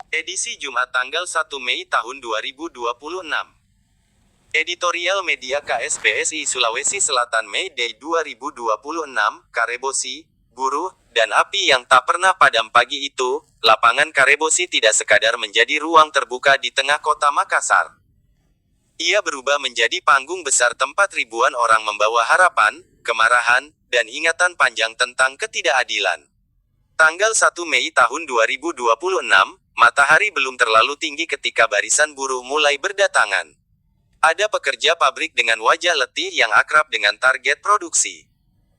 Edisi Jumat tanggal 1 Mei tahun 2026. Editorial Media KSBSI Sulawesi Selatan Mei Day 2026, Karebosi, buruh, dan api yang tak pernah padam. Pagi itu, lapangan Karebosi tidak sekadar menjadi ruang terbuka di tengah kota Makassar. Ia berubah menjadi panggung besar tempat ribuan orang membawa harapan, kemarahan, dan ingatan panjang tentang ketidakadilan. Tanggal 1 Mei tahun 2026, matahari belum terlalu tinggi ketika barisan buruh mulai berdatangan. Ada pekerja pabrik dengan wajah letih yang akrab dengan target produksi.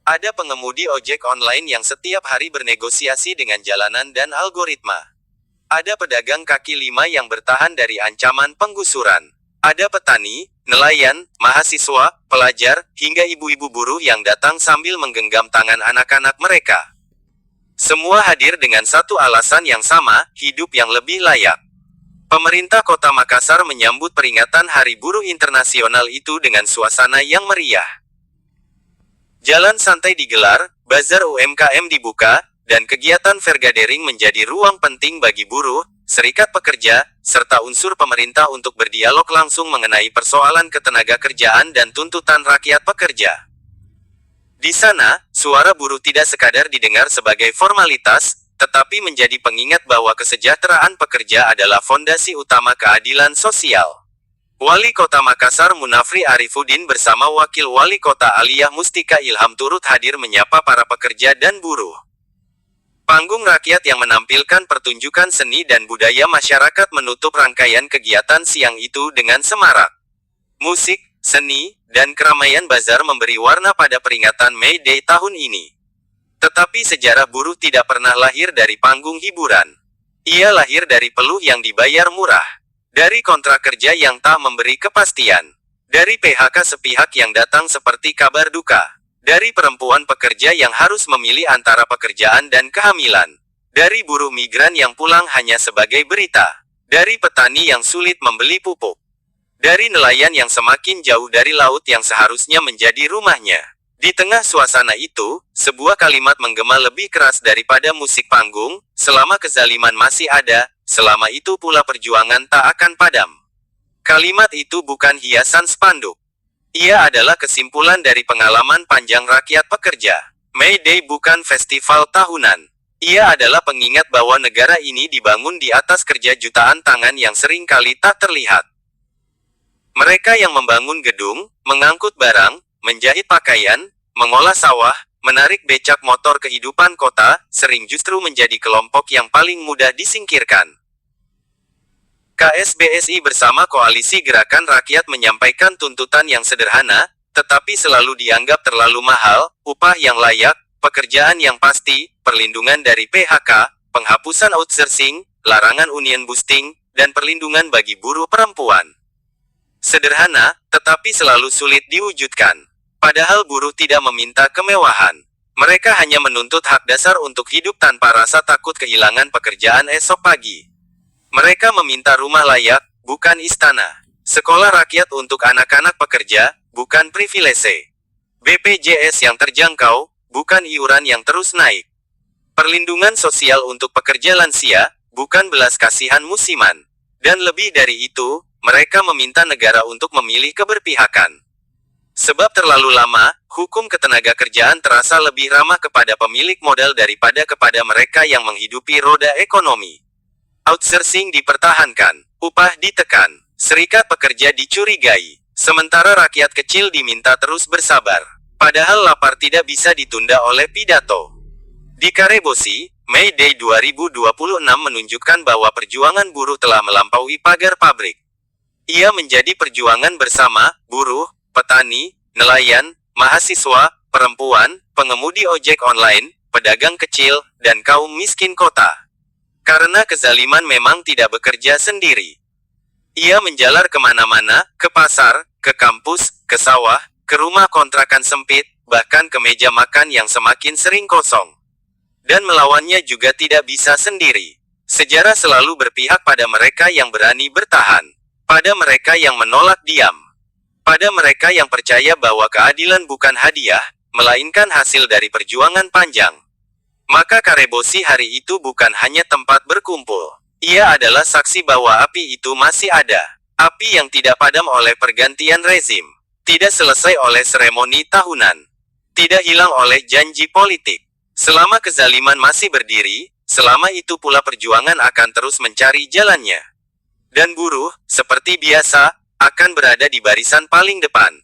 Ada pengemudi ojek online yang setiap hari bernegosiasi dengan jalanan dan algoritma. Ada pedagang kaki lima yang bertahan dari ancaman penggusuran. Ada petani, nelayan, mahasiswa, pelajar, hingga ibu-ibu buruh yang datang sambil menggenggam tangan anak-anak mereka. Semua hadir dengan satu alasan yang sama, hidup yang lebih layak. Pemerintah Kota Makassar menyambut peringatan Hari Buruh Internasional itu dengan suasana yang meriah. Jalan santai digelar, bazar UMKM dibuka, dan kegiatan fair-gathering menjadi ruang penting bagi buruh, serikat pekerja, serta unsur pemerintah untuk berdialog langsung mengenai persoalan ketenagakerjaan dan tuntutan rakyat pekerja. Di sana, suara buruh tidak sekadar didengar sebagai formalitas, tetapi menjadi pengingat bahwa kesejahteraan pekerja adalah fondasi utama keadilan sosial. Wali Kota Makassar Munafri Arifuddin bersama Wakil Wali Kota Aliyah Mustika Ilham turut hadir menyapa para pekerja dan buruh. Panggung rakyat yang menampilkan pertunjukan seni dan budaya masyarakat menutup rangkaian kegiatan siang itu dengan semarak. Musik, seni, dan keramaian bazar memberi warna pada peringatan May Day tahun ini. Tetapi sejarah buruh tidak pernah lahir dari panggung hiburan. Ia lahir dari peluh yang dibayar murah. Dari kontrak kerja yang tak memberi kepastian. Dari PHK sepihak yang datang seperti kabar duka. Dari perempuan pekerja yang harus memilih antara pekerjaan dan kehamilan. Dari buruh migran yang pulang hanya sebagai berita. Dari petani yang sulit membeli pupuk. Dari nelayan yang semakin jauh dari laut yang seharusnya menjadi rumahnya. Di tengah suasana itu, sebuah kalimat menggema lebih keras daripada musik panggung, selama kezaliman masih ada, selama itu pula perjuangan tak akan padam. Kalimat itu bukan hiasan spanduk. Ia adalah kesimpulan dari pengalaman panjang rakyat pekerja. May Day bukan festival tahunan. Ia adalah pengingat bahwa negara ini dibangun di atas kerja jutaan tangan yang sering kali tak terlihat. Mereka yang membangun gedung, mengangkut barang, menjahit pakaian, mengolah sawah, menarik becak motor kehidupan kota, sering justru menjadi kelompok yang paling mudah disingkirkan. KSBSI bersama Koalisi Gerakan Rakyat menyampaikan tuntutan yang sederhana, tetapi selalu dianggap terlalu mahal, upah yang layak, pekerjaan yang pasti, perlindungan dari PHK, penghapusan outsourcing, larangan union busting, dan perlindungan bagi buruh perempuan. Sederhana, tetapi selalu sulit diwujudkan. Padahal buruh tidak meminta kemewahan. Mereka hanya menuntut hak dasar untuk hidup tanpa rasa takut kehilangan pekerjaan esok pagi. Mereka meminta rumah layak, bukan istana. Sekolah rakyat untuk anak-anak pekerja, bukan privilese. BPJS yang terjangkau, bukan iuran yang terus naik. Perlindungan sosial untuk pekerja lansia, bukan belas kasihan musiman. Dan lebih dari itu, mereka meminta negara untuk memilih keberpihakan. Sebab terlalu lama, hukum ketenagakerjaan terasa lebih ramah kepada pemilik modal daripada kepada mereka yang menghidupi roda ekonomi. Outsourcing dipertahankan, upah ditekan, serikat pekerja dicurigai, sementara rakyat kecil diminta terus bersabar. Padahal lapar tidak bisa ditunda oleh pidato. Di Karebosi, May Day 2026 menunjukkan bahwa perjuangan buruh telah melampaui pagar pabrik. Ia menjadi perjuangan bersama, buruh, petani, nelayan, mahasiswa, perempuan, pengemudi ojek online, pedagang kecil, dan kaum miskin kota. Karena kezaliman memang tidak bekerja sendiri. Ia menjalar kemana-mana, ke pasar, ke kampus, ke sawah, ke rumah kontrakan sempit, bahkan ke meja makan yang semakin sering kosong. Dan melawannya juga tidak bisa sendiri. Sejarah selalu berpihak pada mereka yang berani bertahan. Pada mereka yang menolak diam. Pada mereka yang percaya bahwa keadilan bukan hadiah, melainkan hasil dari perjuangan panjang. Maka Karebosi hari itu bukan hanya tempat berkumpul. Dia adalah saksi bahwa api itu masih ada. Api yang tidak padam oleh pergantian rezim. Tidak selesai oleh seremoni tahunan. Tidak hilang oleh janji politik. Selama kezaliman masih berdiri, selama itu pula perjuangan akan terus mencari jalannya. Dan buruh, seperti biasa, akan berada di barisan paling depan.